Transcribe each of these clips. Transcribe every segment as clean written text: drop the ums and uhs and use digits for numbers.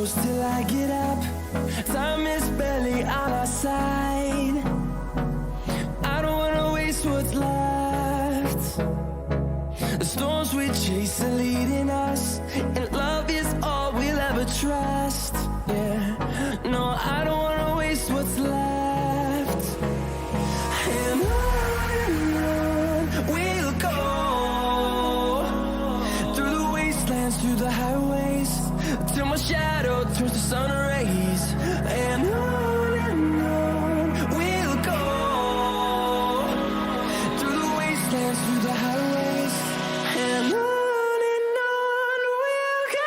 close till I get up. Time is barely on our side. I don't wanna waste what's left. The storms we chase are leading us, and love is all we'll ever trust. Yeah, no, I don't wanna waste what's left. And on we'll go, through the wastelands, through the highways, till my shadow turns to sun rays. And on we'll go, through the wastelands, through the highways, and on we'll go.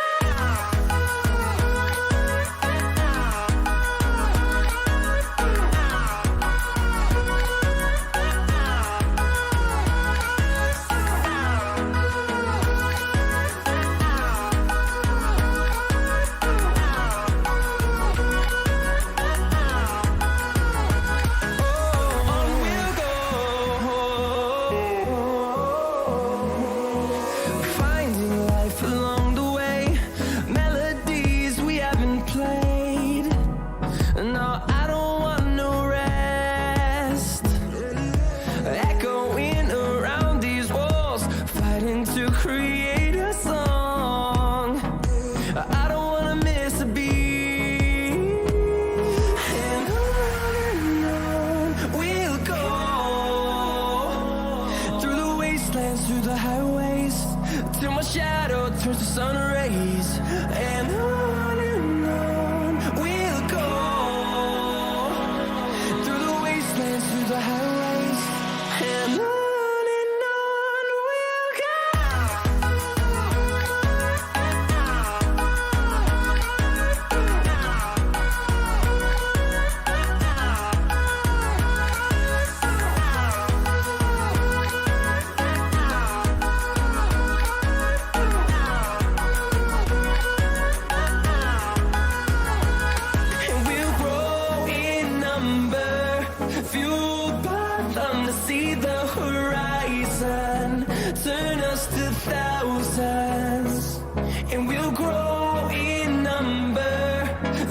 Through the highways, till my shadow turns to sun rays. And on we'll go, through the wastelands, through the highways, and on we'll go. Fueled by them to see the horizon, turn us to thousands, and we'll grow in number.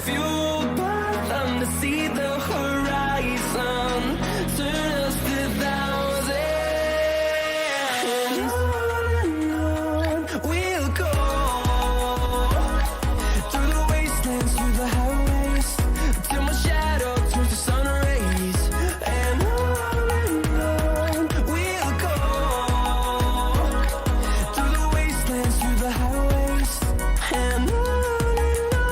Fueled by them to see the horizon, turn us to thousands. And on we'll go, through the wastelands, through the highways, till my shadow turns to sun rays. And on we'll go, through the wastelands, through the highways, and on we'll go.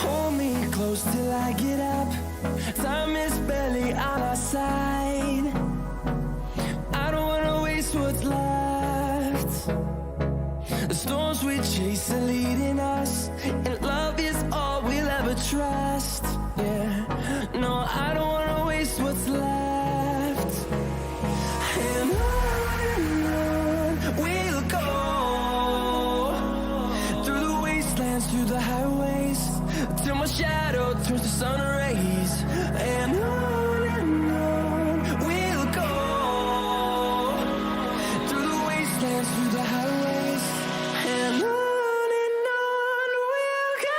Hold me close till I get up. Time is barely on our side. I don't wanna waste what's left. The storms we chase are leading us, and love is all we'll ever trust. Yeah, no, I don't wanna waste what's left. And on we'll go, through the wastelands, through the highways, till my shadow turns to sun rays. And on we'll go, through the wastelands, through the highways, and on we'll go.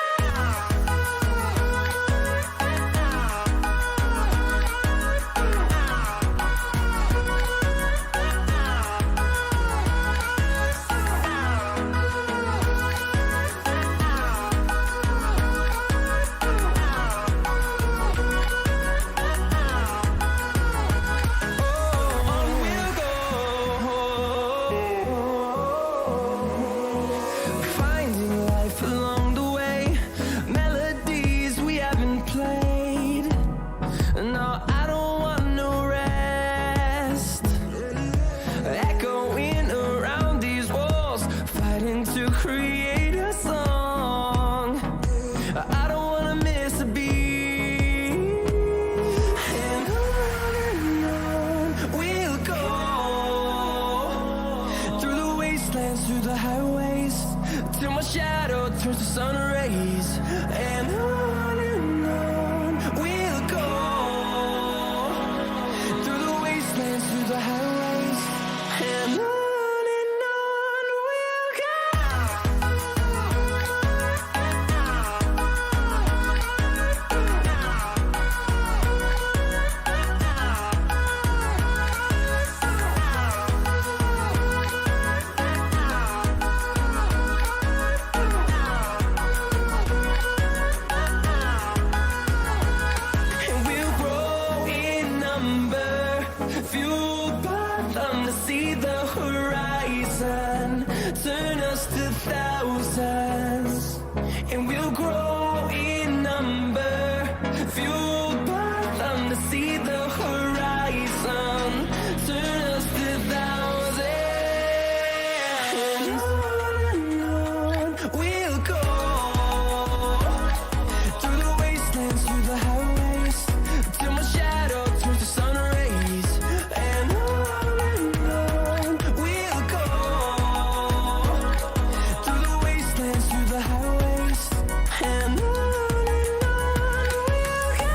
through the highways, till my shadow turns to sun rays. And on we'll go, through the wastelands, through the highways. And on we'll go. Turn us to thousands, and we'll grow in number, fueled by them to see the horizon. Turn us to thousands, and on we'll go, through the wastelands, through the highways, till my shadow turns to sun rays. And on we'll go, through the wastelands, through the highways. And on we'll go.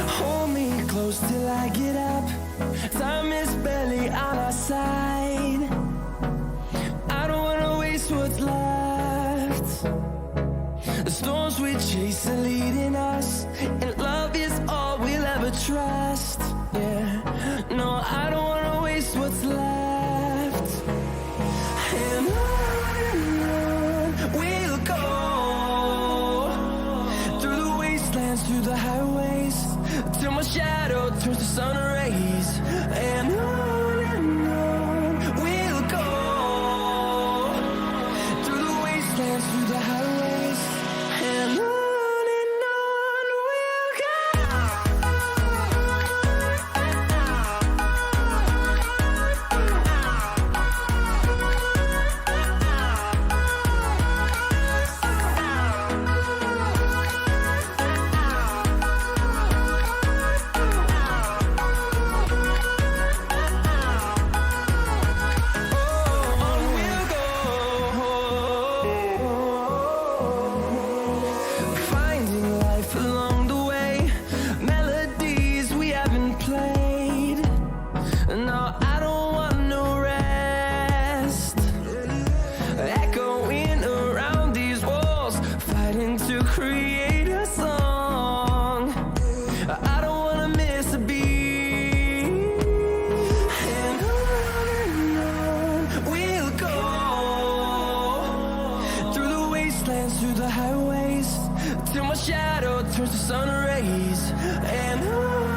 Hold me close till I get up. Time is barely on our side. I don't wanna waste what's left. The storms we chase are leading us, and love is all we'll ever trust. Yeah, no, I don't wanna waste what's left. And on we'll go, through the wastelands, through the highways, till my shadow turns to sun rays. And on we'll go, through the wastelands, through the highways. And on we'll go. Finding life along the way, melodies we haven't played. No, I don't want no rest. Echoing around these walls, fighting to create a song. I don't wanna miss a beat. And on we'll go, through the wastelands, through the highways, till my shadow turns to sun rays. And on